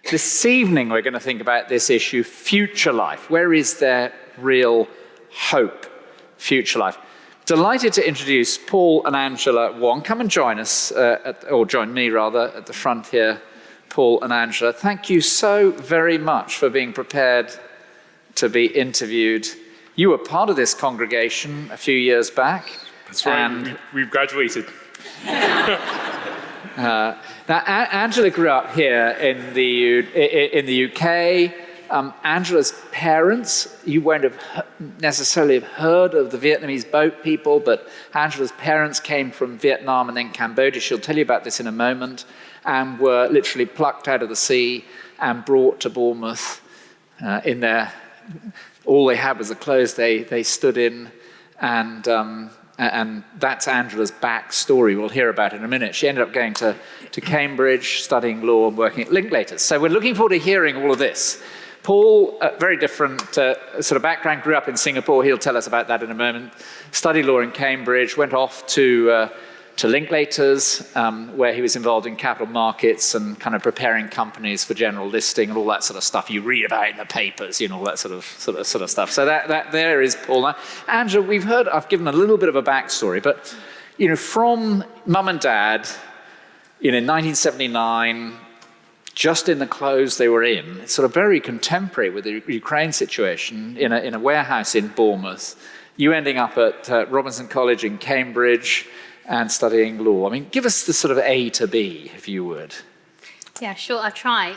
This evening, we're going to think about this issue, future life. Where is there real hope? Future life. Delighted to introduce Paul and Angela Wong. Come and join us, or join me rather, at the front here, Paul and Angela. Thank you so very much for being prepared to be interviewed. You were part of this congregation a few years back. That's right, we've graduated. Now, Angela grew up here in the UK. Angela's parents, you won't have necessarily have heard of the Vietnamese boat people, but Angela's parents came from Vietnam and then Cambodia. She'll tell you about this in a moment, and were literally plucked out of the sea and brought to Bournemouth in their, all they had was the clothes they stood in, and that's Angela's backstory. We'll hear about it in a minute. She ended up going to Cambridge, studying law and working at Linklaters. So we're looking forward to hearing all of this. Paul, very different sort of background, grew up in Singapore. He'll tell us about that in a moment. Studied law in Cambridge, went off to Linklaters, where he was involved in capital markets and kind of preparing companies for general listing and all that sort of stuff you read about in the papers, you know, all that sort of stuff. So that there is Paul. Now, Angela, we've heard, I've given a little bit of a backstory, but you know, from mum and dad, you know, in 1979, just in the clothes they were in, sort of very contemporary with the Ukraine situation, in a warehouse in Bournemouth, you ending up at Robinson College in Cambridge and studying law. I mean, give us the sort of A to B, if you would. Yeah, sure, I'll try.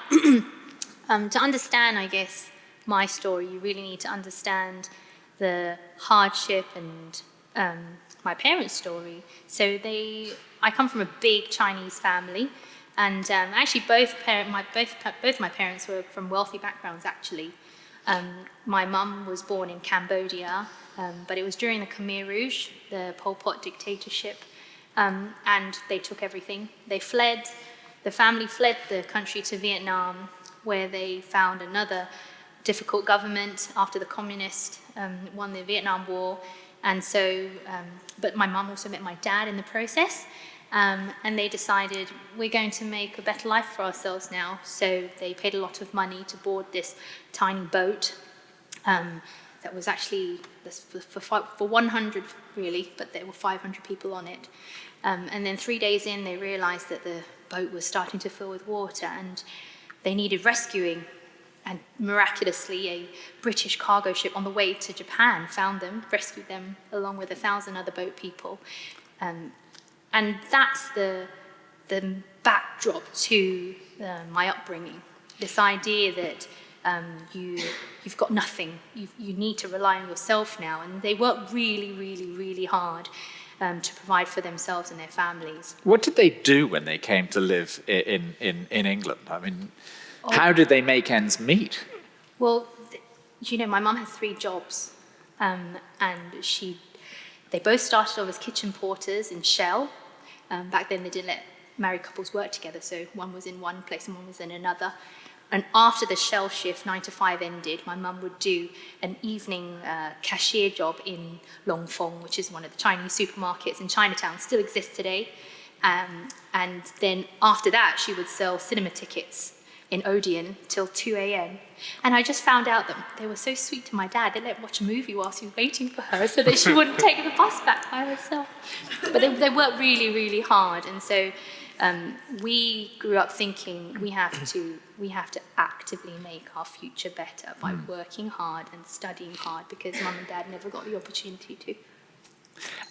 To understand, I guess, my story, you really need to understand the hardship and my parents' story. So I come from a big Chinese family, and actually both my parents were from wealthy backgrounds, actually. My mum was born in Cambodia, but it was during the Khmer Rouge, the Pol Pot dictatorship, and they took everything. They fled, the family fled the country to Vietnam, where they found another difficult government after the communists won the Vietnam War. And so, but my mum also met my dad in the process. And they decided, we're going to make a better life for ourselves now. So they paid a lot of money to board this tiny boat that was actually for 100, really, but there were 500 people on it. And then 3 days in, they realized that the boat was starting to fill with water and they needed rescuing. And miraculously, a British cargo ship on the way to Japan found them, rescued them, along with 1,000 other boat people. And that's the backdrop to my upbringing. This idea that you've got nothing, you need to rely on yourself now. And they work really, really, really hard to provide for themselves and their families. What did they do when they came to live in England? I mean, how did they make ends meet? Well, you know, my mum had 3 jobs, and they both started off as kitchen porters in Shell. Back then, they didn't let married couples work together, so one was in one place and one was in another. And after the Shell shift, 9 to 5 ended, my mum would do an evening cashier job in Long Fong, which is one of the Chinese supermarkets in Chinatown, still exists today. And then after that, she would sell cinema tickets in Odeon till 2 a.m. And I just found out that they were so sweet to my dad, they let him watch a movie whilst he was waiting for her so that she wouldn't take the bus back by herself. But they worked really, really hard. And so we grew up thinking we have to actively make our future better by working hard and studying hard, because mum and dad never got the opportunity to.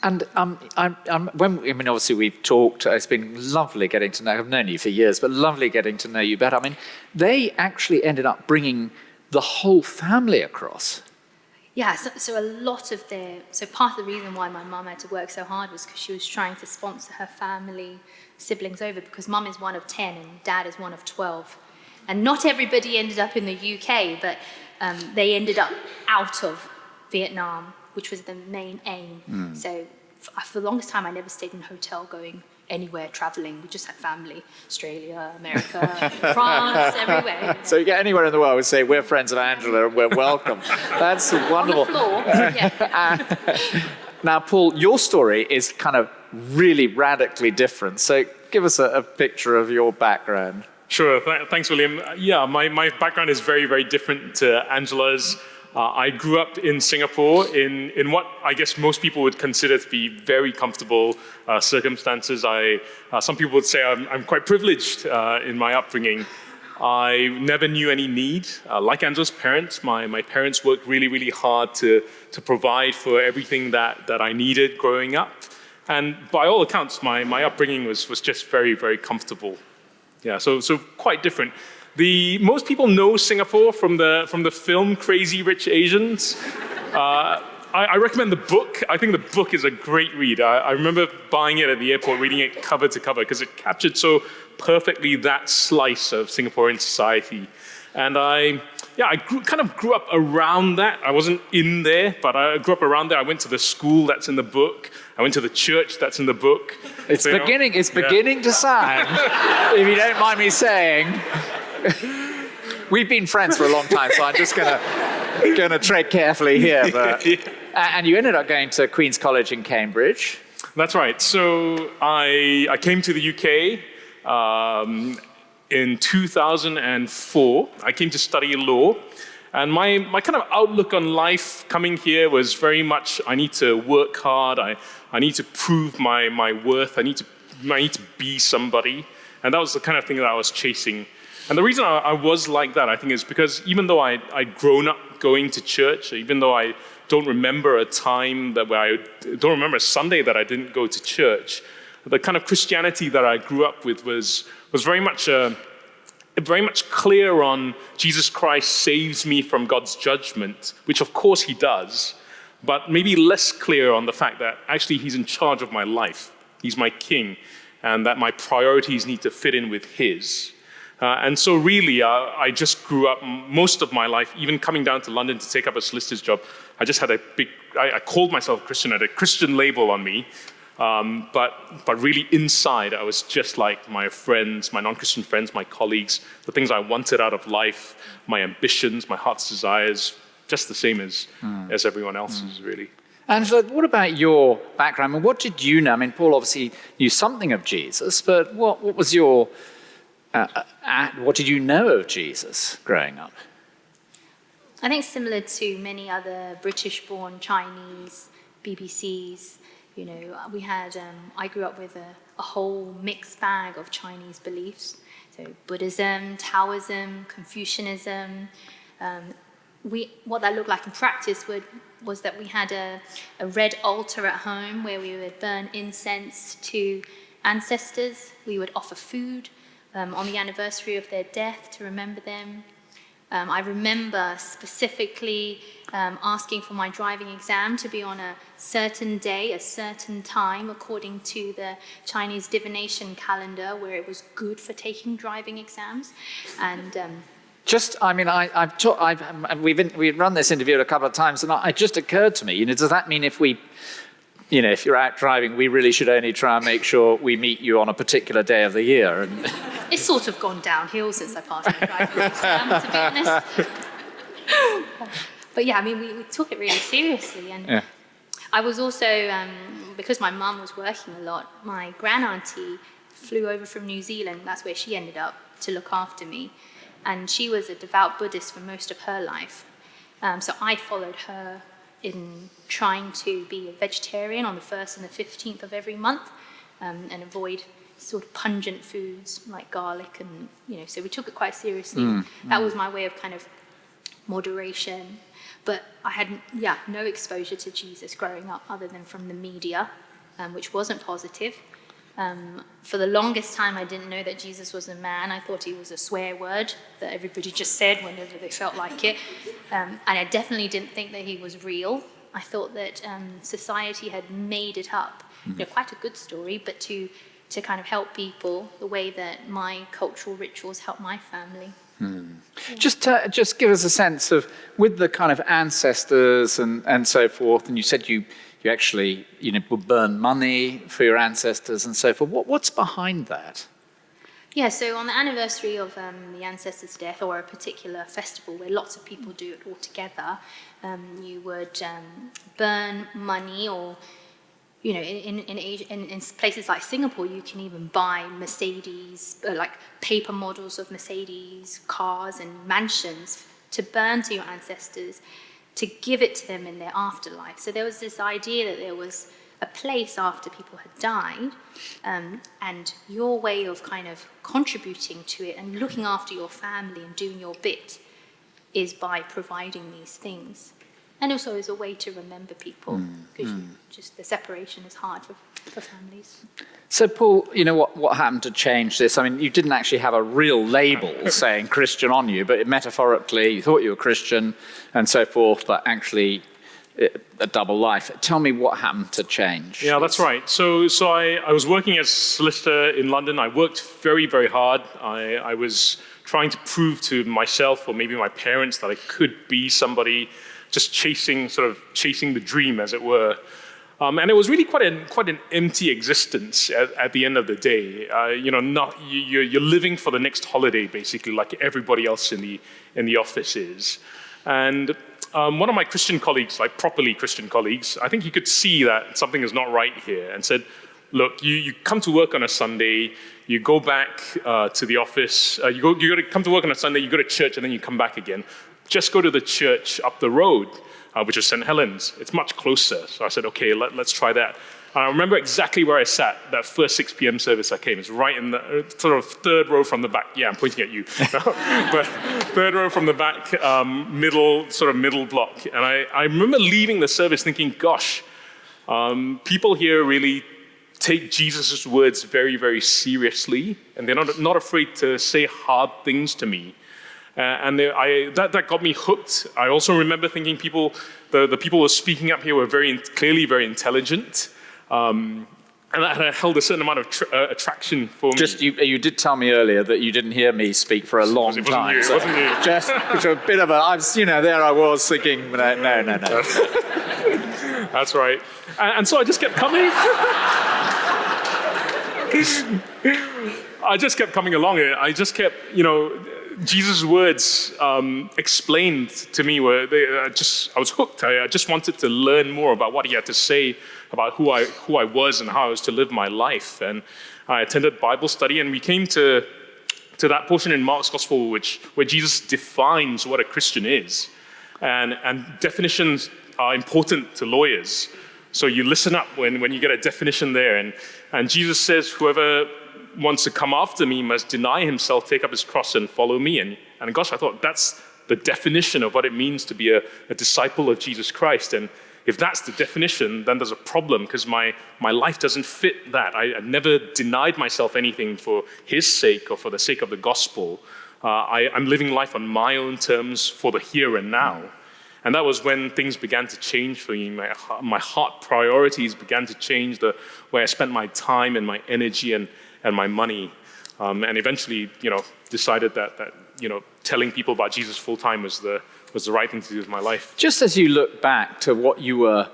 And obviously we've talked, it's been lovely getting to know, I've known you for years, but lovely getting to know you better. I mean, they actually ended up bringing the whole family across. Yeah, so a lot of part of the reason why my mum had to work so hard was because she was trying to sponsor her family, siblings over, because mum is one of 10 and dad is one of 12. And not everybody ended up in the UK, but they ended up out of Vietnam, which was the main aim. So for the longest time, I never stayed in a hotel going anywhere, traveling. We just had family, Australia, America, France, everywhere. You know. So you get anywhere in the world, we say, we're friends of Angela and we're welcome. That's wonderful. On the floor, yeah. Now, Paul, your story is kind of really radically different. So give us a picture of your background. Sure. Thanks, William. Yeah, my background is very, very different to Angela's. I grew up in Singapore in what I guess most people would consider to be very comfortable circumstances. Some people would say I'm quite privileged in my upbringing. I never knew any need. Like Angela's parents, my parents worked really, really hard to provide for everything that I needed growing up. And by all accounts, my upbringing was just very, very comfortable. Yeah, so quite different. Most people know Singapore from the film Crazy Rich Asians. I recommend the book. I think the book is a great read. I remember buying it at the airport, reading it cover to cover, because it captured so perfectly that slice of Singaporean society. And I kind of grew up around that. I wasn't in there, but I grew up around there. I went to the school that's in the book. I went to the church that's in the book. It's beginning to sound, if you don't mind me saying. We've been friends for a long time, so I'm just gonna tread carefully here. But, and you ended up going to Queen's College in Cambridge. That's right. So I came to the UK in 2004. I came to study law. And my kind of outlook on life coming here was very much, I need to work hard, I need to prove my worth, I need to be somebody. And that was the kind of thing that I was chasing. And the reason I was like that, I think, is because even though I'd grown up going to church, even though I don't remember a time where I don't remember a Sunday that I didn't go to church, the kind of Christianity that I grew up with was very much clear on Jesus Christ saves me from God's judgment, which of course he does, but maybe less clear on the fact that actually he's in charge of my life. He's my king, and that my priorities need to fit in with his. And so really, I just grew up most of my life, even coming down to London to take up a solicitor's job, I just had I called myself a Christian, I had a Christian label on me. But really inside, I was just like my friends, my non-Christian friends, my colleagues, the things I wanted out of life, my ambitions, my heart's desires, just the same as everyone else's, really. Angela, what about your background? I mean, what did you know? I mean, Paul obviously knew something of Jesus, but what was your, what did you know of Jesus growing up? I think similar to many other British-born Chinese BBCs, you know, we had, I grew up with a whole mixed bag of Chinese beliefs. So Buddhism, Taoism, Confucianism. What that looked like in practice was that we had a red altar at home where we would burn incense to ancestors. We would offer food on the anniversary of their death to remember them. I remember specifically asking for my driving exam to be on a certain day, a certain time, according to the Chinese divination calendar, where it was good for taking driving exams. And we've run this interview a couple of times, and it just occurred to me, you know, does that mean if you're out driving, we really should only try and make sure we meet you on a particular day of the year? And it's sort of gone downhill since I passed my driving exam, to be honest. But yeah, I mean, we took it really seriously. And I was also, because my mum was working a lot, my grand-auntie flew over from New Zealand, that's where she ended up, to look after me. And she was a devout Buddhist for most of her life. So I followed her in trying to be a vegetarian on the 1st and the 15th of every month, and avoid sort of pungent foods like garlic, and so we took it quite seriously. That was my way of kind of moderation. But I had no exposure to Jesus growing up other than from the media, which wasn't positive. For the longest time, I didn't know that Jesus was a man. I thought he was a swear word that everybody just said whenever they felt like it. And I definitely didn't think that he was real. I thought that society had made it up. Quite a good story, but to kind of help people the way that my cultural rituals help my family. Just give us a sense of, with the kind of ancestors and so forth, and you said you actually would burn money for your ancestors and so forth. What's behind that? Yeah, so on the anniversary of the ancestors' death, or a particular festival where lots of people do it all together, you would burn money or you know, in Asia, in places like Singapore, you can even buy Mercedes, like paper models of Mercedes cars and mansions to burn to your ancestors, to give it to them in their afterlife. So there was this idea that there was a place after people had died, and your way of kind of contributing to it and looking after your family and doing your bit is by providing these things. And also as a way to remember people, because just the separation is hard for families. So, Paul, you know, what happened to change this? I mean, you didn't actually have a real label saying Christian on you, but metaphorically, you thought you were Christian and so forth, but actually a double life. Tell me what happened to change. Yeah, that's right. So I was working as a solicitor in London. I worked very, very hard. I was trying to prove to myself or maybe my parents that I could be somebody, just chasing the dream, as it were. And it was really quite an empty existence at the end of the day. You're living for the next holiday, basically, like everybody else in the office is. And one of my Christian colleagues, like properly Christian colleagues, I think he could see that something is not right here, and said, "Look, you come to work on a Sunday, you go back to the office. You got to come to work on a Sunday, you go to church, and then you come back again. Just go to the church up the road, which is St. Helens. It's much closer." So I said, okay, let's try that. I remember exactly where I sat that first 6 p.m. service I came. It's right in the sort of third row from the back. Yeah, I'm pointing at you. But third row from the back, middle block. And I remember leaving the service thinking, gosh, people here really take Jesus' words very, very seriously, and they're not afraid to say hard things to me. And that got me hooked. I also remember thinking the people who were speaking up here were clearly very intelligent. And that held a certain amount of attraction for me. You did tell me earlier that you didn't hear me speak for a long time. It wasn't you. Just a bit of there I was thinking, no. That's right. And so I just kept coming. I just kept coming along. I just kept, Jesus' words explained to me I was hooked. I just wanted to learn more about what he had to say about who I was and how I was to live my life. And I attended Bible study, and we came to that portion in Mark's Gospel where Jesus defines what a Christian is. And definitions are important to lawyers. So you listen up when you get a definition there. And Jesus says, whoever wants to come after me must deny himself, take up his cross, and follow me. And gosh, I thought that's the definition of what it means to be a disciple of Jesus Christ. And if that's the definition, then there's a problem, because my life doesn't fit that. I never denied myself anything for his sake or for the sake of the gospel. I'm living life on my own terms for the here and now. And that was when things began to change for me. My heart priorities began to change, the way I spent my time and my energy and my money. And eventually, decided that telling people about Jesus full time was the right thing to do with my life. Just as you look back to what you were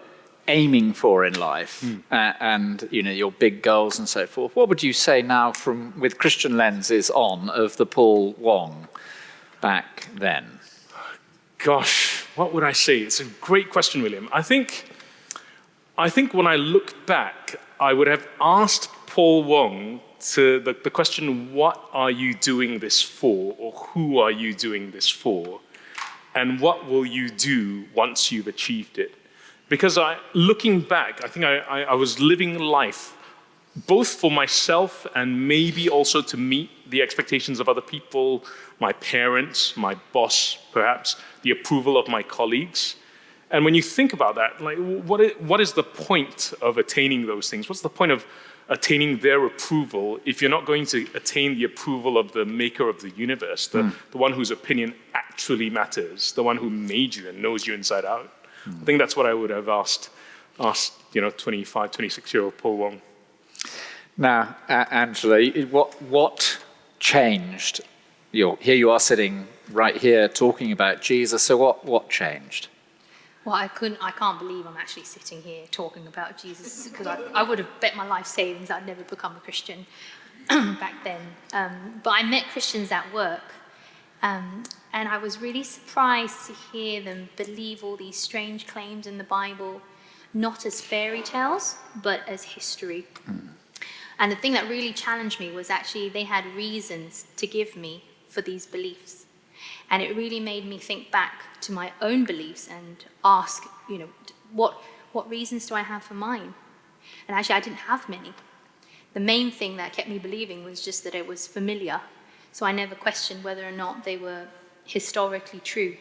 aiming for in life, and your big goals and so forth, what would you say now, with Christian lenses on, of the Paul Wong back then? Gosh, what would I say? It's a great question, William. I think when I look back, I would have asked Paul Wong to the question, what are you doing this for? Or who are you doing this for? And what will you do once you've achieved it? Because looking back, I think I was living life both for myself and maybe also to meet the expectations of other people, my parents, my boss, perhaps, the approval of my colleagues. And when you think about that, like, what is the point of attaining those things? What's the point of attaining their approval if you're not going to attain the approval of the maker of the universe, the one whose opinion actually matters, the one who made you and knows you inside out? I think that's what I would have asked 25, 26-year-old Paul Wong. Now, Angela, what changed? Here you are sitting right here talking about Jesus. So what changed? Well, I can't believe I'm actually sitting here talking about Jesus, because I would have bet my life savings I'd never become a Christian back then. But I met Christians at work, and I was really surprised to hear them believe all these strange claims in the Bible, not as fairy tales, but as history. And the thing that really challenged me was actually they had reasons to give me for these beliefs. And it really made me think back to my own beliefs and ask, what reasons do I have for mine? And actually, I didn't have many. The main thing that kept me believing was just that it was familiar. So I never questioned whether or not they were historically true.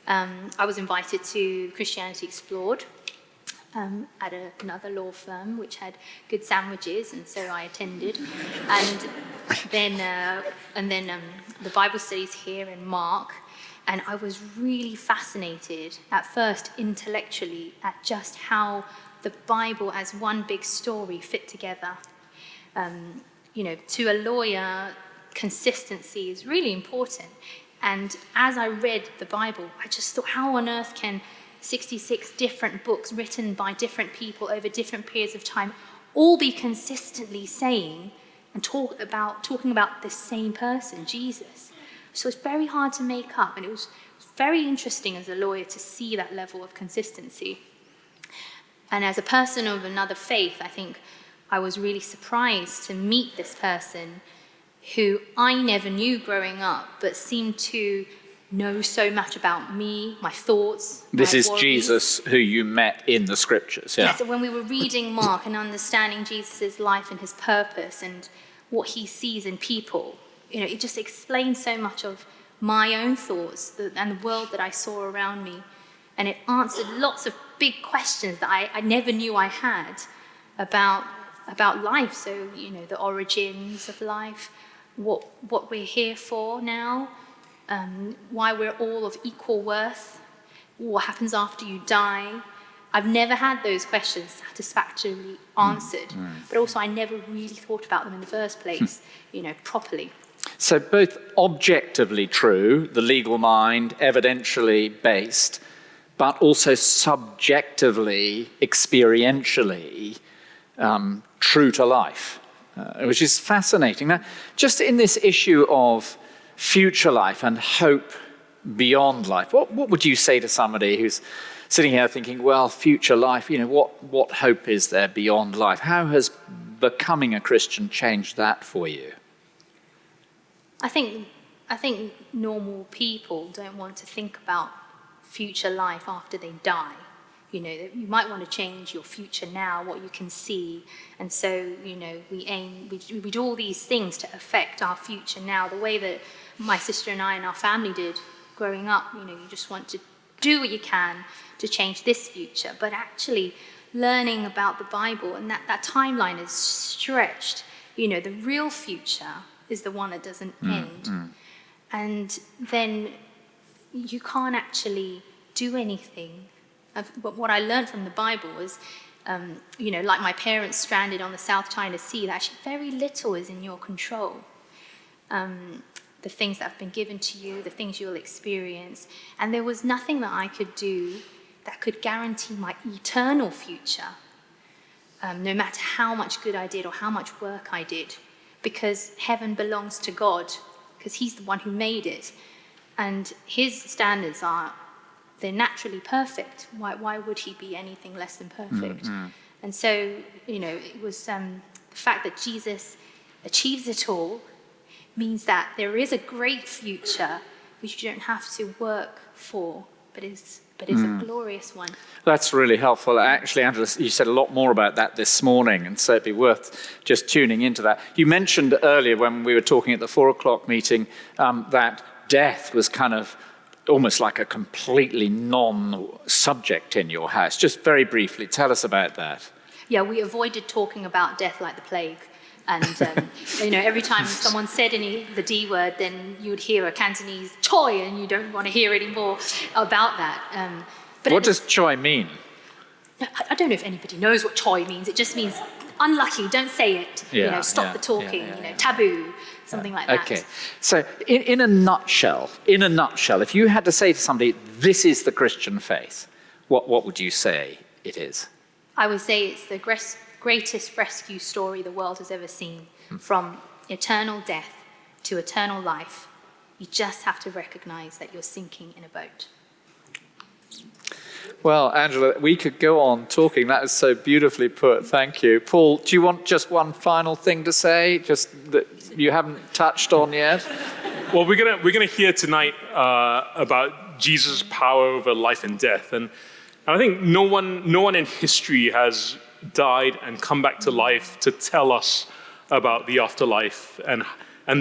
I was invited to Christianity Explored at another law firm, which had good sandwiches, and so I attended. And then the Bible studies here in Mark, and I was really fascinated at first intellectually at just how the Bible as one big story fit together. To a lawyer, consistency is really important. And as I read the Bible, I just thought, how on earth can 66 different books written by different people over different periods of time all be consistently saying and talking about the same person, Jesus? So it's very hard to make up, and it was very interesting as a lawyer to see that level of consistency. And as a person of another faith, I think I was really surprised to meet this person who I never knew growing up, but seemed to know so much about me, my thoughts. This my is worries. Jesus who you met in the scriptures, yeah? Yeah, so when we were reading Mark and understanding Jesus' life and his purpose and what he sees in people, it just explained so much of my own thoughts and the world that I saw around me. And it answered lots of big questions that I never knew I had about life. So, the origins of life, what we're here for now, why we're all of equal worth, what happens after you die. I've never had those questions satisfactorily answered, but also I never really thought about them in the first place, properly. So both objectively true, the legal mind, evidentially based, but also subjectively, experientially true to life, which is fascinating. Now, just in this issue of future life and hope beyond life, what would you say to somebody who's sitting here thinking, well, future life, what hope is there beyond life? How has becoming a Christian changed that for you? I think normal people don't want to think about future life after they die. You might want to change your future now, what you can see. And so, we do all these things to affect our future now, the way that my sister and I and our family did growing up. You just want to do what you can to change this future. But actually learning about the Bible and that timeline is stretched. The real future is the one that doesn't end. And then you can't actually do anything. But what I learned from the Bible was, like my parents stranded on the South China Sea, that actually very little is in your control. The things that have been given to you, the things you'll experience. And there was nothing that I could do that could guarantee my eternal future, no matter how much good I did or how much work I did, because heaven belongs to God, because he's the one who made it. And his standards they're naturally perfect. Why would he be anything less than perfect? And so, it was the fact that Jesus achieves it all means that there is a great future which you don't have to work for, but is a glorious one. That's really helpful. Actually, Angela, you said a lot more about that this morning, and so it'd be worth just tuning into that. You mentioned earlier when we were talking at the 4:00 meeting that death was kind of almost like a completely non-subject in your house. Just very briefly, tell us about that. Yeah, we avoided talking about death like the plague. And, every time someone said the D word, then you would hear a Cantonese choi, and you don't want to hear any more about that. But what does choi mean? I don't know if anybody knows what choi means. It just means unlucky, don't say it. Stop the talking, taboo, something like that. Okay. So in a nutshell, if you had to say to somebody, this is the Christian faith, what would you say it is? I would say it's the greatest rescue story the world has ever seen. From eternal death to eternal life, you just have to recognize that you're sinking in a boat. Well, Angela, we could go on talking. That is so beautifully put. Thank you. Paul, do you want just one final thing to say, just that you haven't touched on yet? Well, we're gonna hear tonight about Jesus' power over life and death, and I think no one in history has died and come back to life to tell us about the afterlife, and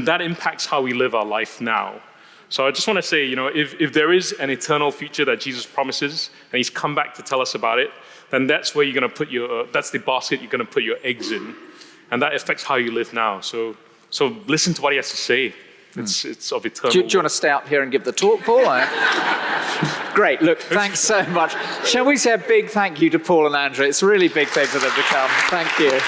that impacts how we live our life now. So I just want to say, if there is an eternal future that Jesus promises, and he's come back to tell us about it, then that's where you're going to put that's the basket you're going to put your eggs in. And that affects how you live now. So listen to what he has to say. It's of eternal. Do you want to stay up here and give the talk, Paul? Great, look, thanks so much. Shall we say a big thank you to Paul and Andrew? It's a really big thing for them to come. Thank you.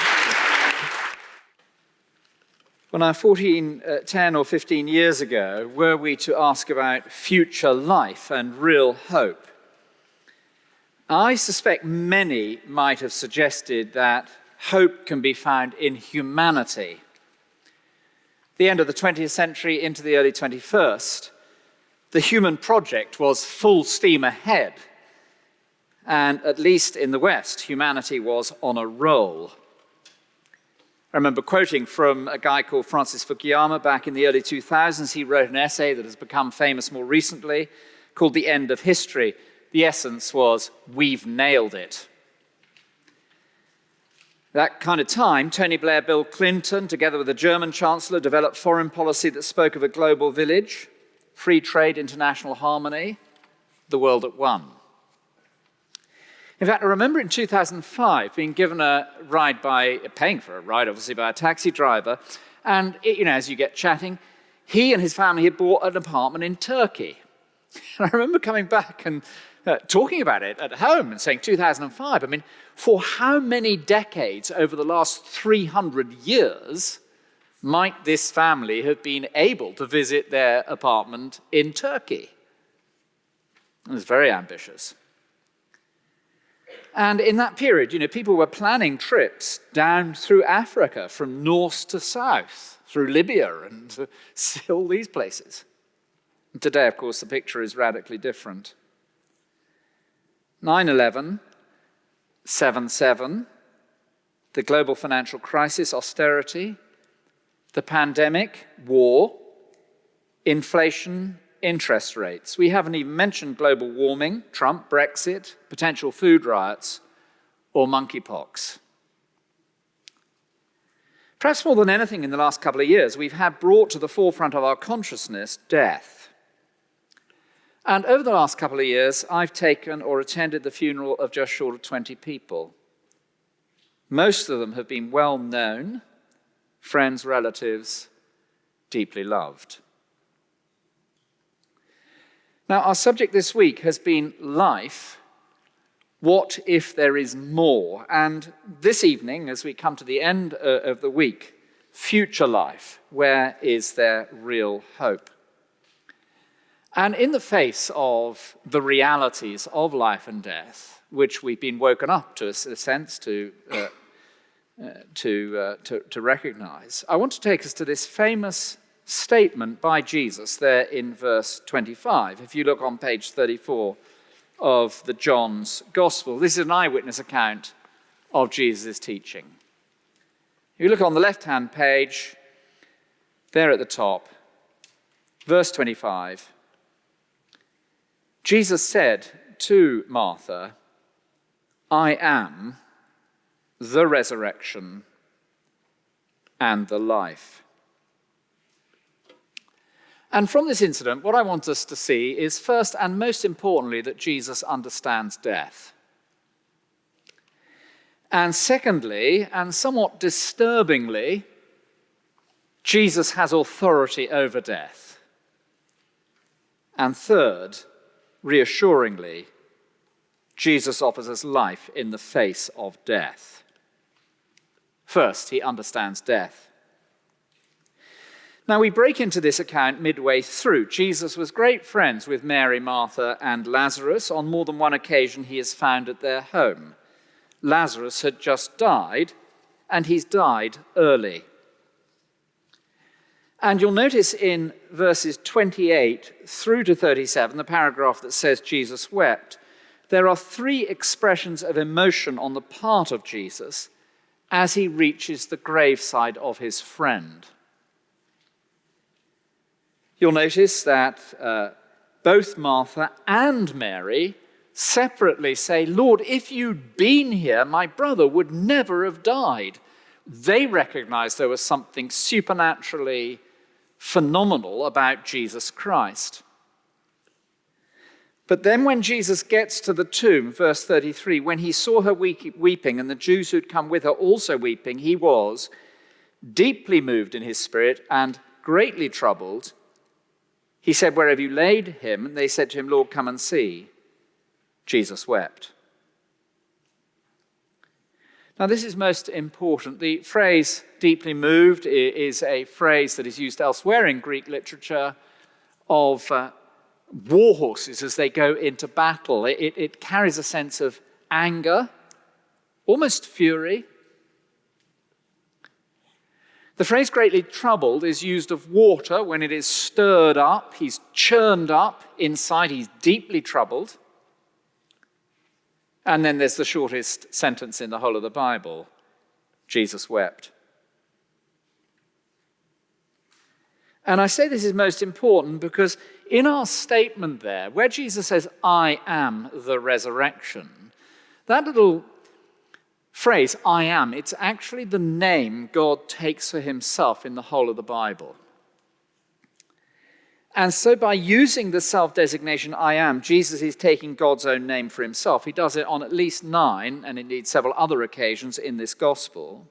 Well, now, 10 or 15 years ago, were we to ask about future life and real hope, I suspect many might have suggested that hope can be found in humanity. The end of the 20th century into the early 21st, the human project was full steam ahead. And at least in the West, humanity was on a roll. I remember quoting from a guy called Francis Fukuyama back in the early 2000s. He wrote an essay that has become famous more recently called The End of History. The essence was, we've nailed it. That kind of time, Tony Blair, Bill Clinton, together with the German Chancellor, developed foreign policy that spoke of a global village, free trade, international harmony, the world at one. In fact, I remember in 2005 being given a ride paying for a ride, obviously, by a taxi driver. And, as you get chatting, he and his family had bought an apartment in Turkey. And I remember coming back and talking about it at home and saying 2005. I mean, for how many decades over the last 300 years might this family have been able to visit their apartment in Turkey? It was very ambitious. And in that period, people were planning trips down through Africa, from north to south, through Libya and all these places. And today, of course, the picture is radically different. 9/11, 7/7, the global financial crisis, austerity, the pandemic, war, inflation, interest rates. We haven't even mentioned global warming, Trump, Brexit, potential food riots, or monkeypox. Perhaps more than anything in the last couple of years, we've had brought to the forefront of our consciousness death. And over the last couple of years, I've taken or attended the funeral of just short of 20 people. Most of them have been well known, friends, relatives, deeply loved. Now, our subject this week has been life. What if there is more? And this evening, as we come to the end of the week, future life. Where is there real hope? And in the face of the realities of life and death, which we've been woken up to, a sense, to recognize, I want to take us to this famous statement by Jesus there in verse 25. If you look on page 34 of the John's Gospel, this is an eyewitness account of Jesus' teaching. If you look on the left-hand page, there at the top, verse 25, Jesus said to Martha, I am the resurrection and the life. And from this incident, what I want us to see is first and most importantly that Jesus understands death. And secondly, and somewhat disturbingly, Jesus has authority over death. And third, reassuringly, Jesus offers us life in the face of death. First, he understands death. Now, we break into this account midway through. Jesus was great friends with Mary, Martha, and Lazarus. On more than one occasion, he is found at their home. Lazarus had just died, and he's died early. And you'll notice in verses 28 through to 37, the paragraph that says Jesus wept, there are three expressions of emotion on the part of Jesus as he reaches the graveside of his friend. You'll notice that both Martha and Mary separately say, "Lord, if you'd been here, my brother would never have died." They recognize there was something supernaturally phenomenal about Jesus Christ. But then when Jesus gets to the tomb, verse 33, when he saw her weeping and the Jews who'd come with her also weeping, he was deeply moved in his spirit and greatly troubled. He said, "Where have you laid him?" And they said to him, "Lord, come and see." Jesus wept. Now, this is most important. The phrase deeply moved is a phrase that is used elsewhere in Greek literature of war horses as they go into battle. It carries a sense of anger, almost fury. The phrase greatly troubled is used of water when it is stirred up. He's churned up inside. He's deeply troubled. And then there's the shortest sentence in the whole of the Bible. Jesus wept. And I say this is most important because in our statement there, where Jesus says, "I am the resurrection," that little phrase, "I am," it's actually the name God takes for himself in the whole of the Bible. And so by using the self-designation, "I am," Jesus is taking God's own name for himself. He does it on at least 9, and indeed several other occasions in this gospel.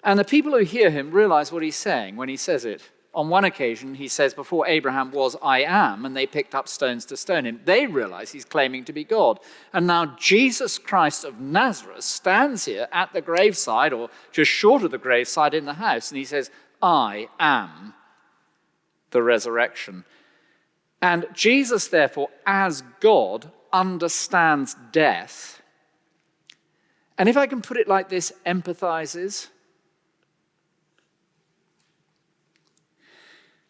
And the people who hear him realize what he's saying when he says it. On one occasion, he says, "Before Abraham was, I am," and they picked up stones to stone him. They realize he's claiming to be God. And now Jesus Christ of Nazareth stands here at the graveside, or just short of the graveside in the house, and he says, "I am the resurrection." And Jesus, therefore, as God, understands death. And if I can put it like this, empathizes.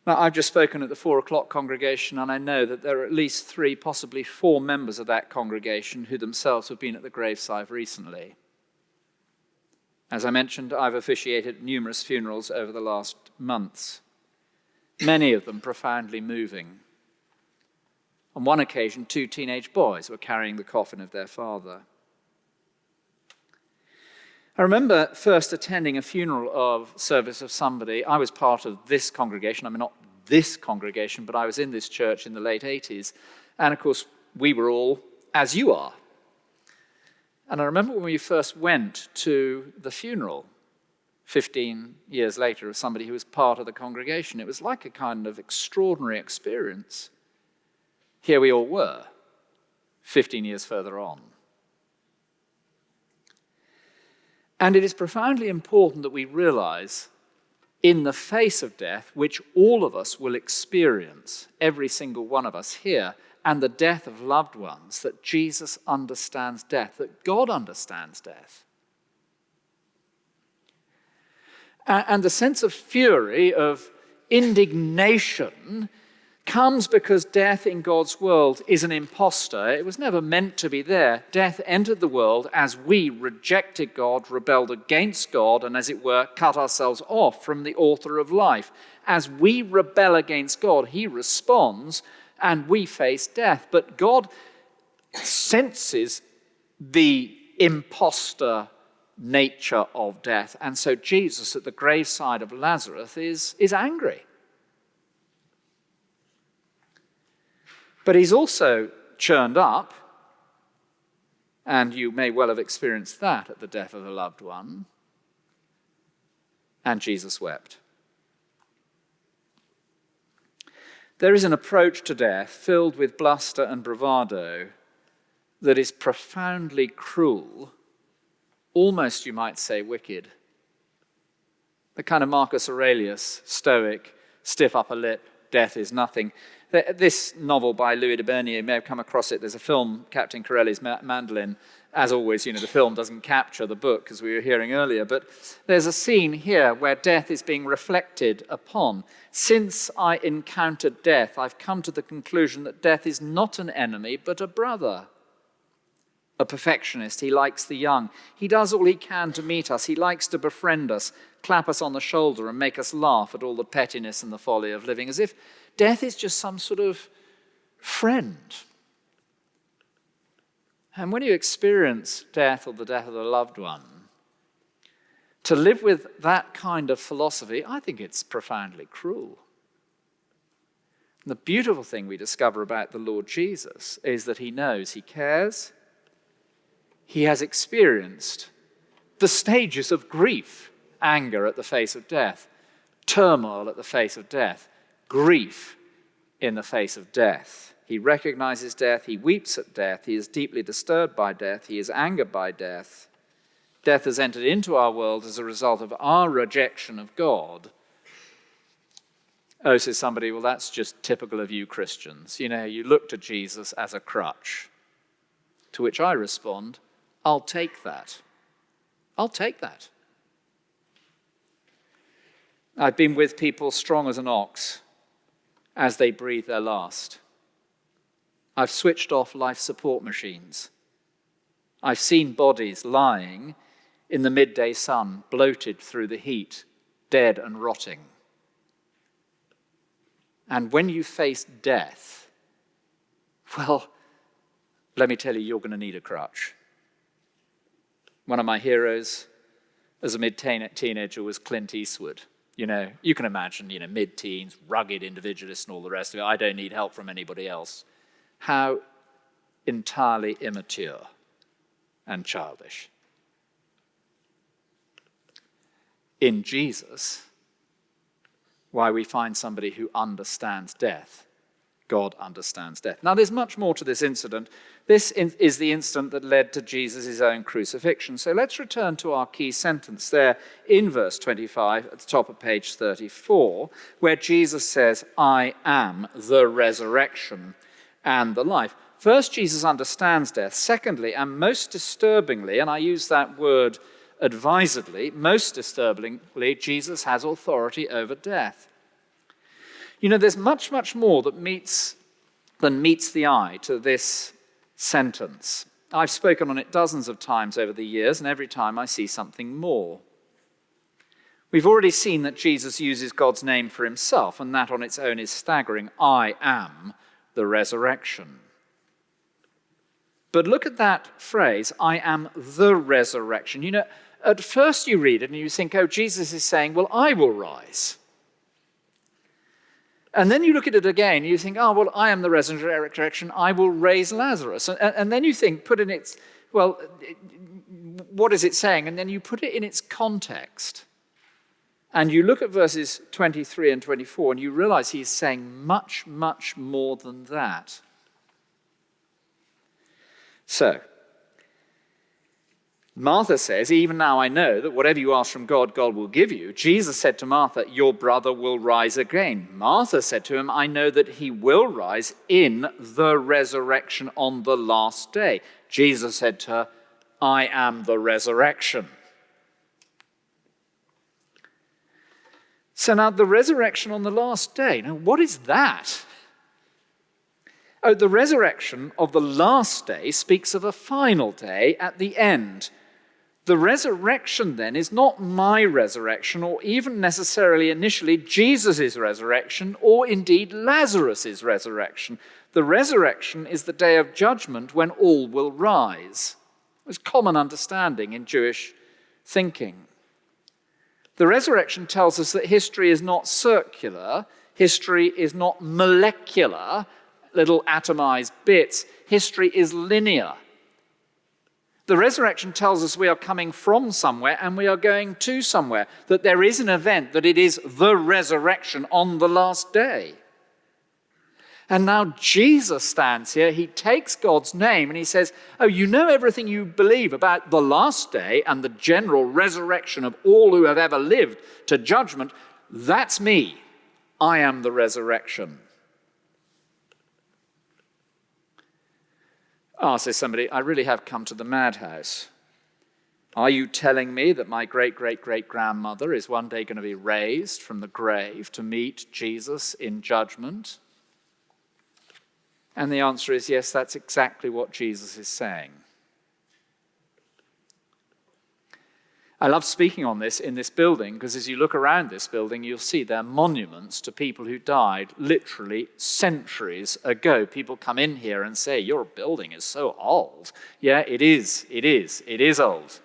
Now, I've just spoken at the 4 o'clock congregation, and I know that there are at least 3, possibly 4 members of that congregation who themselves have been at the graveside recently. As I mentioned, I've officiated numerous funerals over the last months, many of them profoundly moving. On one occasion, 2 teenage boys were carrying the coffin of their father. I remember first attending a funeral service of somebody. I was part of this congregation. I mean, not this congregation, but I was in this church in the late 80s. And of course, we were all as you are. And I remember when we first went to the funeral 15 years later of somebody who was part of the congregation. It was like a kind of extraordinary experience. Here we all were, 15 years further on. And it is profoundly important that we realize, in the face of death, which all of us will experience, every single one of us here, and the death of loved ones, that Jesus understands death, that God understands death. And the sense of fury, of indignation, comes because death in God's world is an imposter. It was never meant to be there. Death entered the world as we rejected God, rebelled against God, and as it were, cut ourselves off from the author of life. As we rebel against God, he responds and we face death. But God senses the imposter nature of death. And so Jesus at the graveside of Lazarus is angry. But he's also churned up, and you may well have experienced that at the death of a loved one, and Jesus wept. There is an approach to death filled with bluster and bravado that is profoundly cruel, almost, you might say, wicked. The kind of Marcus Aurelius, stoic, stiff upper lip, death is nothing. This novel by Louis de Bernier, you may have come across it. There's a film, Captain Corelli's Mandolin. As always, the film doesn't capture the book, as we were hearing earlier, but there's a scene here where death is being reflected upon. Since I encountered death, I've come to the conclusion that death is not an enemy, but a brother. a perfectionist. He likes the young. He does all he can to meet us. He likes to befriend us, clap us on the shoulder, and make us laugh at all the pettiness and the folly of living, as if death is just some sort of friend. And when you experience death or the death of a loved one, to live with that kind of philosophy, I think it's profoundly cruel. And the beautiful thing we discover about the Lord Jesus is that he knows, he cares, he has experienced the stages of grief, anger at the face of death, turmoil at the face of death, grief in the face of death. He recognizes death, he weeps at death, he is deeply disturbed by death, he is angered by death. Death has entered into our world as a result of our rejection of God. Oh, says somebody, well, that's just typical of you Christians. You know, you look to Jesus as a crutch. To which I respond, I'll take that. I'll take that. I've been with people strong as an ox as they breathe their last. I've switched off life support machines. I've seen bodies lying in the midday sun, bloated through the heat, dead and rotting. And when you face death, well, let me tell you, you're going to need a crutch. One of my heroes as a mid-teenager was Clint Eastwood. You know, you can imagine, mid-teens, rugged individualist and all the rest of it. I don't need help from anybody else. How entirely immature and childish. In Jesus, why we find somebody who understands death. God understands death. Now, there's much more to this incident. This is the incident that led to Jesus' own crucifixion. So let's return to our key sentence there in verse 25 at the top of page 34, where Jesus says, I am the resurrection and the life. First, Jesus understands death. Secondly, and most disturbingly, and I use that word advisedly, most disturbingly, Jesus has authority over death. You know, there's much, much more than meets the eye to this sentence. I've spoken on it dozens of times over the years, and every time I see something more. We've already seen that Jesus uses God's name for himself, and that on its own is staggering. I am the resurrection. But look at that phrase, I am the resurrection. You know, at first you read it and you think, oh, Jesus is saying, well, I will rise. And then you look at it again, and you think, oh, well, I am the resurrection, I will raise Lazarus. And then you think, put in its, well, what is it saying? And then you put it in its context. And you look at verses 23 and 24, and you realize he's saying much, much more than that. So, Martha says, even now I know that whatever you ask from God, God will give you. Jesus said to Martha, your brother will rise again. Martha said to him, I know that he will rise in the resurrection on the last day. Jesus said to her, I am the resurrection. So now the resurrection on the last day. Now what is that? Oh, the resurrection of the last day speaks of a final day at the end. The resurrection then is not my resurrection or even necessarily initially Jesus' resurrection or indeed Lazarus' resurrection. The resurrection is the day of judgment when all will rise. It's common understanding in Jewish thinking. The resurrection tells us that history is not circular, history is not molecular, little atomized bits. History is linear. The resurrection tells us we are coming from somewhere and we are going to somewhere, that there is an event, that it is the resurrection on the last day. And now Jesus stands here, he takes God's name and he says, oh, you know everything you believe about the last day and the general resurrection of all who have ever lived to judgment. That's me. I am the resurrection. Ah, says somebody, I really have come to the madhouse. Are you telling me that my great-great-great-grandmother is one day going to be raised from the grave to meet Jesus in judgment? And the answer is yes, that's exactly what Jesus is saying. I love speaking on this in this building because as you look around this building, you'll see there are monuments to people who died literally centuries ago. People come in here and say, your building is so old. Yeah, it is old.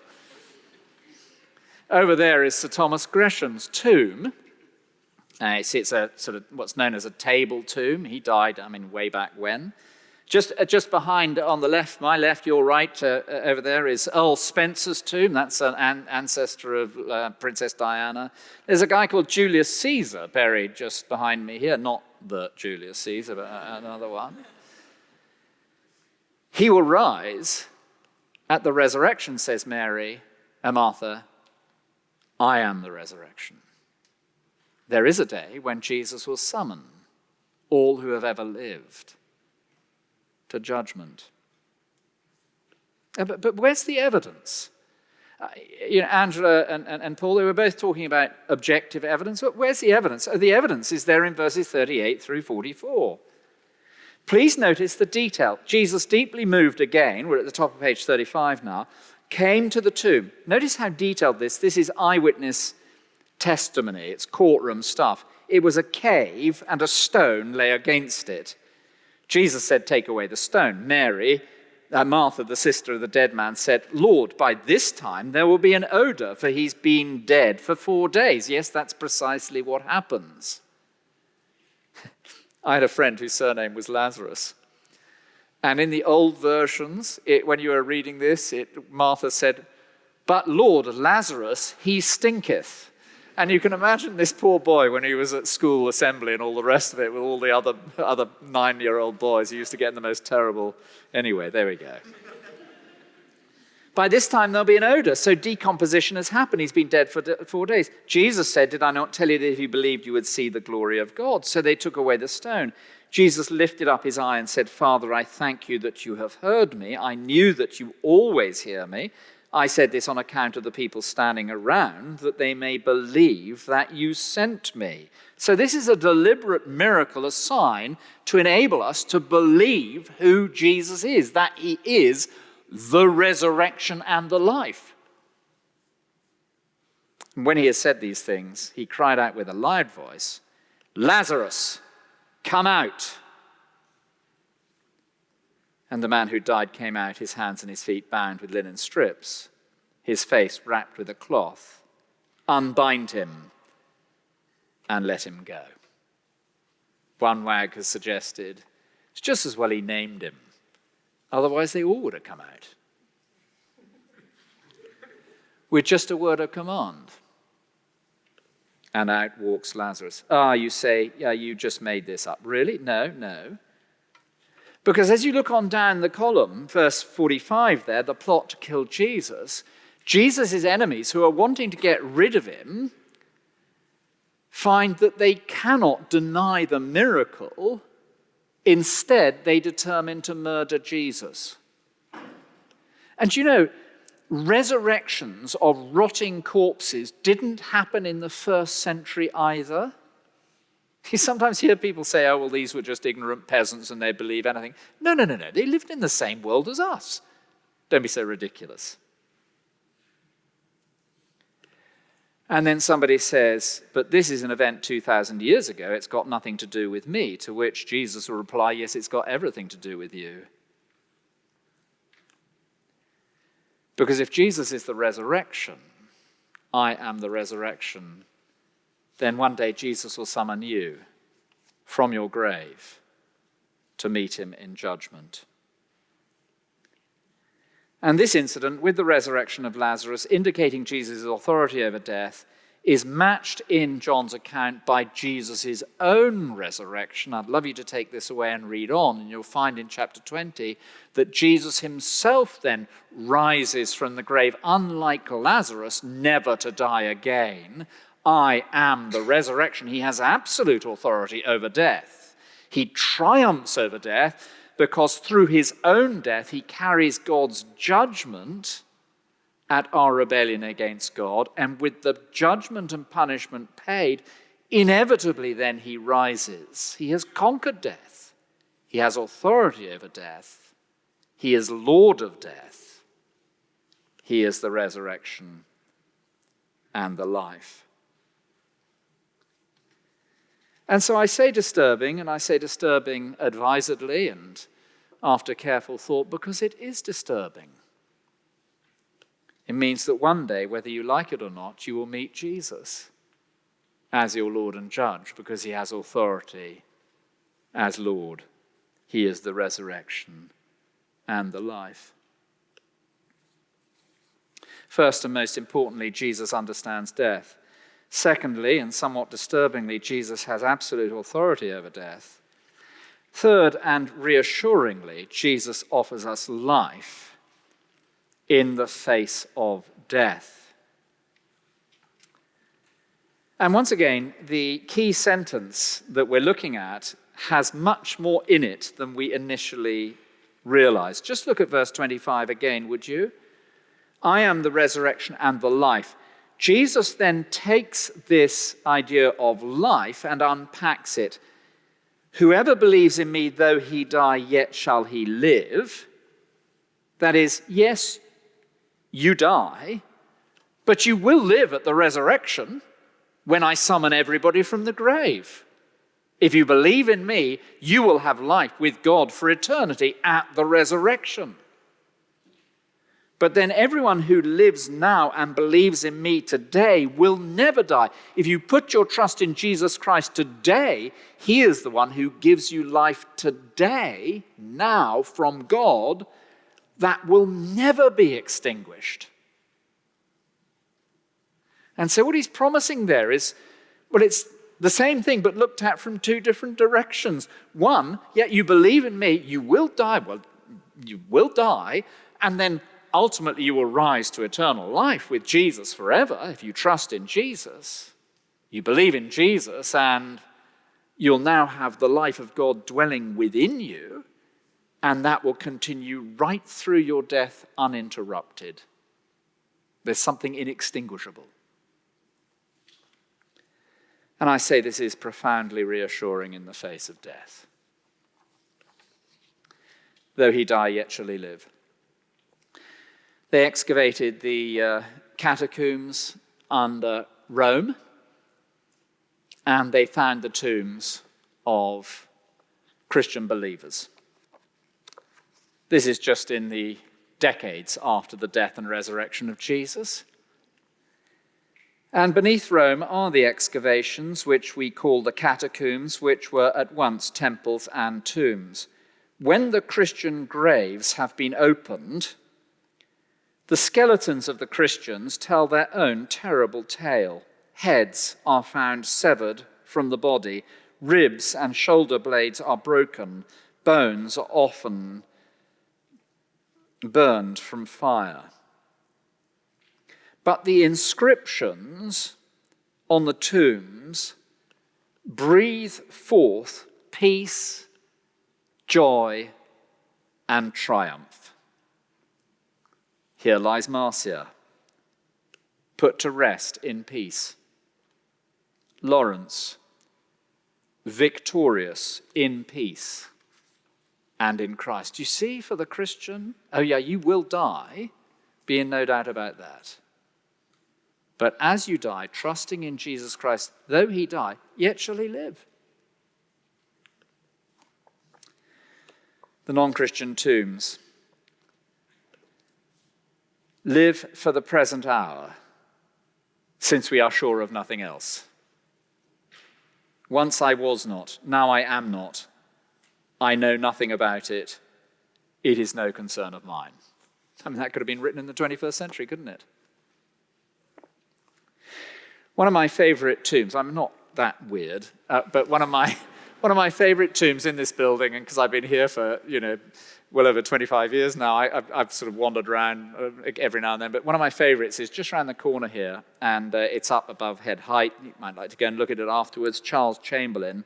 Over there is Sir Thomas Gresham's tomb. It's a sort of what's known as a table tomb. He died, way back when. Just behind, on the left, my left, your right, over there is Earl Spencer's tomb. That's an ancestor of Princess Diana. There's a guy called Julius Caesar buried just behind me here. Not the Julius Caesar, but another one. He will rise at the resurrection, says Mary and Martha. I am the resurrection. There is a day when Jesus will summon all who have ever lived to judgment. But where's the evidence? Angela and Paul, they were both talking about objective evidence. But where's the evidence? The evidence is there in verses 38 through 44. Please notice the detail. Jesus, deeply moved again, we're at the top of page 35 now, came to the tomb. Notice how detailed this is eyewitness testimony. It's courtroom stuff. It was a cave and a stone lay against it. Jesus said, take away the stone. Martha, the sister of the dead man, said, Lord, by this time there will be an odor, for he's been dead for 4 days. Yes, that's precisely what happens. I had a friend whose surname was Lazarus. And in the old versions, when you were reading this, Martha said, but Lord, Lazarus, he stinketh. And you can imagine this poor boy when he was at school assembly and all the rest of it with all the other 9-year-old boys. He used to get in the most terrible... Anyway, there we go. By this time, there'll be an odor. So decomposition has happened. He's been dead for 4 days. Jesus said, did I not tell you that if you believed, you would see the glory of God? So they took away the stone. Jesus lifted up his eye and said, Father, I thank you that you have heard me. I knew that you always hear me. I said this on account of the people standing around, that they may believe that you sent me. So this is a deliberate miracle, a sign to enable us to believe who Jesus is, that he is the resurrection and the life. And when he has said these things, he cried out with a loud voice, Lazarus, come out. And the man who died came out, his hands and his feet bound with linen strips, his face wrapped with a cloth. Unbind him and let him go. One wag has suggested it's just as well he named him. Otherwise they all would have come out. With just a word of command. And out walks Lazarus. You say, yeah, you just made this up. Really? No. Because as you look on down the column, verse 45 there, the plot to kill Jesus, Jesus' enemies who are wanting to get rid of him find that they cannot deny the miracle. Instead, they determine to murder Jesus. And resurrections of rotting corpses didn't happen in the first century either. You sometimes hear people say, oh, well, these were just ignorant peasants and they believe anything. No. They lived in the same world as us. Don't be so ridiculous. And then somebody says, but this is an event 2,000 years ago. It's got nothing to do with me. To which Jesus will reply, yes, it's got everything to do with you. Because if Jesus is the resurrection, I am the resurrection, then one day Jesus will summon you from your grave to meet him in judgment. And this incident with the resurrection of Lazarus, indicating Jesus' authority over death, is matched in John's account by Jesus' own resurrection. I'd love you to take this away and read on, and you'll find in chapter 20 that Jesus himself then rises from the grave, unlike Lazarus, never to die again. I am the resurrection. He has absolute authority over death. He triumphs over death because through his own death, he carries God's judgment at our rebellion against God. And with the judgment and punishment paid, inevitably then he rises. He has conquered death. He has authority over death. He is Lord of death. He is the resurrection and the life. And so I say disturbing, and I say disturbing advisedly and after careful thought, because it is disturbing. It means that one day, whether you like it or not, you will meet Jesus as your Lord and Judge, because he has authority as Lord. He is the resurrection and the life. First and most importantly, Jesus understands death. Secondly, and somewhat disturbingly, Jesus has absolute authority over death. Third, and reassuringly, Jesus offers us life in the face of death. And once again, the key sentence that we're looking at has much more in it than we initially realized. Just look at verse 25 again, would you? I am the resurrection and the life. Jesus then takes this idea of life and unpacks it. Whoever believes in me, though he die, yet shall he live. That is, yes, you die, but you will live at the resurrection when I summon everybody from the grave. If you believe in me, you will have life with God for eternity at the resurrection. But then everyone who lives now and believes in me today will never die. If you put your trust in Jesus Christ today, he is the one who gives you life today, now, from God, that will never be extinguished. And so what he's promising there is, well, it's the same thing, but looked at from two different directions. One, yet you believe in me, you will die. Well, you will die, and then ultimately you will rise to eternal life with Jesus forever if you trust in Jesus. You believe in Jesus, and you'll now have the life of God dwelling within you, and that will continue right through your death uninterrupted. There's something inextinguishable. And I say this is profoundly reassuring in the face of death. Though he die, yet shall he live. They excavated the catacombs under Rome, and they found the tombs of Christian believers. This is just in the decades after the death and resurrection of Jesus. And beneath Rome are the excavations, which we call the catacombs, which were at once temples and tombs. When the Christian graves have been opened, the skeletons of the Christians tell their own terrible tale. Heads are found severed from the body, ribs and shoulder blades are broken, bones are often burned from fire. But the inscriptions on the tombs breathe forth peace, joy, and triumph. Here lies Marcia, put to rest in peace. Lawrence, victorious in peace and in Christ. You see, for the Christian, oh yeah, you will die, be in no doubt about that. But as you die, trusting in Jesus Christ, though he die, yet shall he live. The non-Christian tombs live for the present hour, since we are sure of nothing else. Once I was not, now I am not. I know nothing about it. It is no concern of mine. I mean, that could have been written in the 21st century, couldn't it? One of my favorite tombs, I'm not that weird, but one of my favorite tombs in this building, and because I've been here for, well over 25 years now, I've sort of wandered around every now and then, but one of my favorites is just around the corner here, and it's up above head height. You might like to go and look at it afterwards. Charles Chamberlain,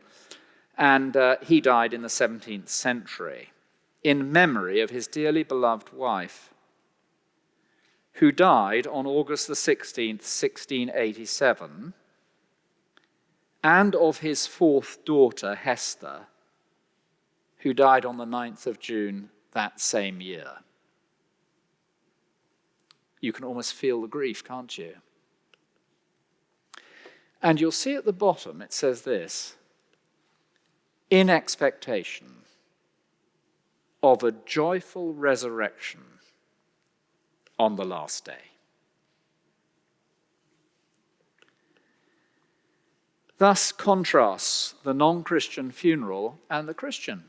and he died in the 17th century in memory of his dearly beloved wife, who died on August the 16th, 1687, and of his fourth daughter, Hester, who died on the 9th of June that same year. You can almost feel the grief, can't you? And you'll see at the bottom it says this: in expectation of a joyful resurrection on the last day. Thus contrasts the non-Christian funeral and the Christian.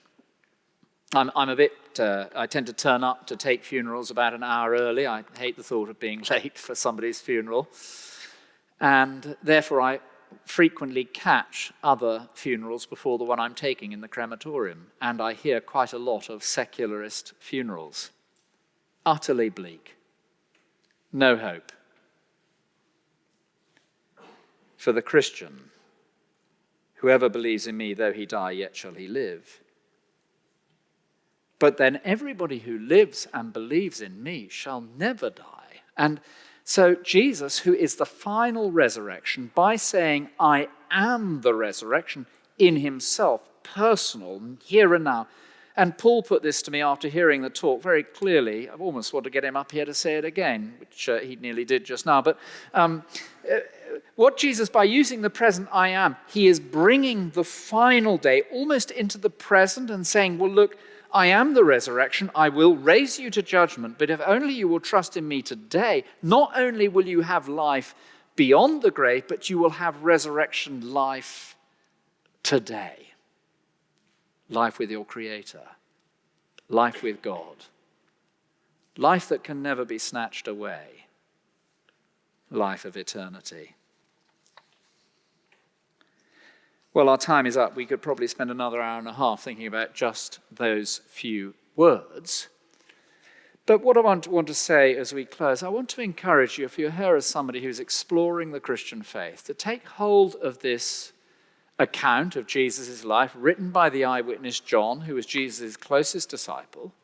I tend to turn up to take funerals about an hour early. I hate the thought of being late for somebody's funeral. And therefore I frequently catch other funerals before the one I'm taking in the crematorium. And I hear quite a lot of secularist funerals. Utterly bleak. No hope. For the Christian, whoever believes in me, though he die, yet shall he live. But then everybody who lives and believes in me shall never die. And so Jesus, who is the final resurrection, by saying, I am the resurrection, in himself, personal, here and now. And Paul put this to me after hearing the talk very clearly. I almost want to get him up here to say it again, which he nearly did just now. But what Jesus, by using the present I am, he is bringing the final day almost into the present and saying, well, look, I am the resurrection. I will raise you to judgment. But if only you will trust in me today, not only will you have life beyond the grave, but you will have resurrection life today. Life with your Creator. Life with God. Life that can never be snatched away. Life of eternity. Well, our time is up. We could probably spend another hour and a half thinking about just those few words. But what I want to say as we close, I want to encourage you, if you're here as somebody who's exploring the Christian faith, to take hold of this account of Jesus' life written by the eyewitness John, who was Jesus' closest disciple,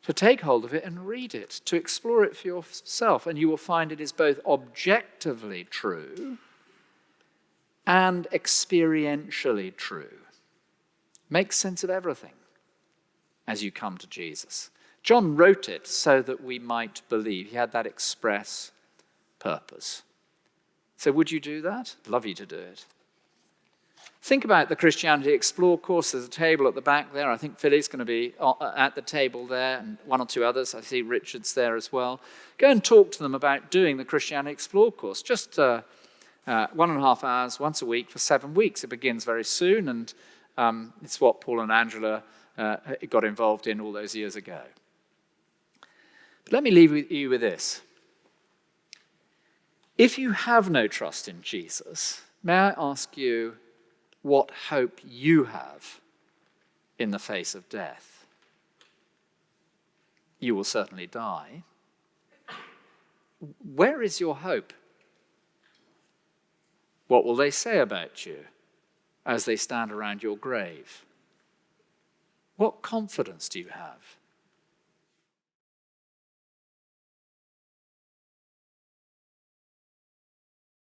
to take hold of it and read it, to explore it for yourself. And you will find it is both objectively true and experientially true. Make sense of everything as you come to Jesus. John wrote it so that we might believe. He had that express purpose. So would you do that? I'd love you to do it. Think about the Christianity Explore course. There's a table at the back there. I think Philly's going to be at the table there, and one or two others. I see Richard's there as well. Go and talk to them about doing the Christianity Explore course. Just 1.5 hours once a week for 7 weeks. It begins very soon, and it's what Paul and Angela got involved in all those years ago. But let me leave you with this. If you have no trust in Jesus, may I ask you what hope you have in the face of death? You will certainly die. Where is your hope? What will they say about you as they stand around your grave? What confidence do you have?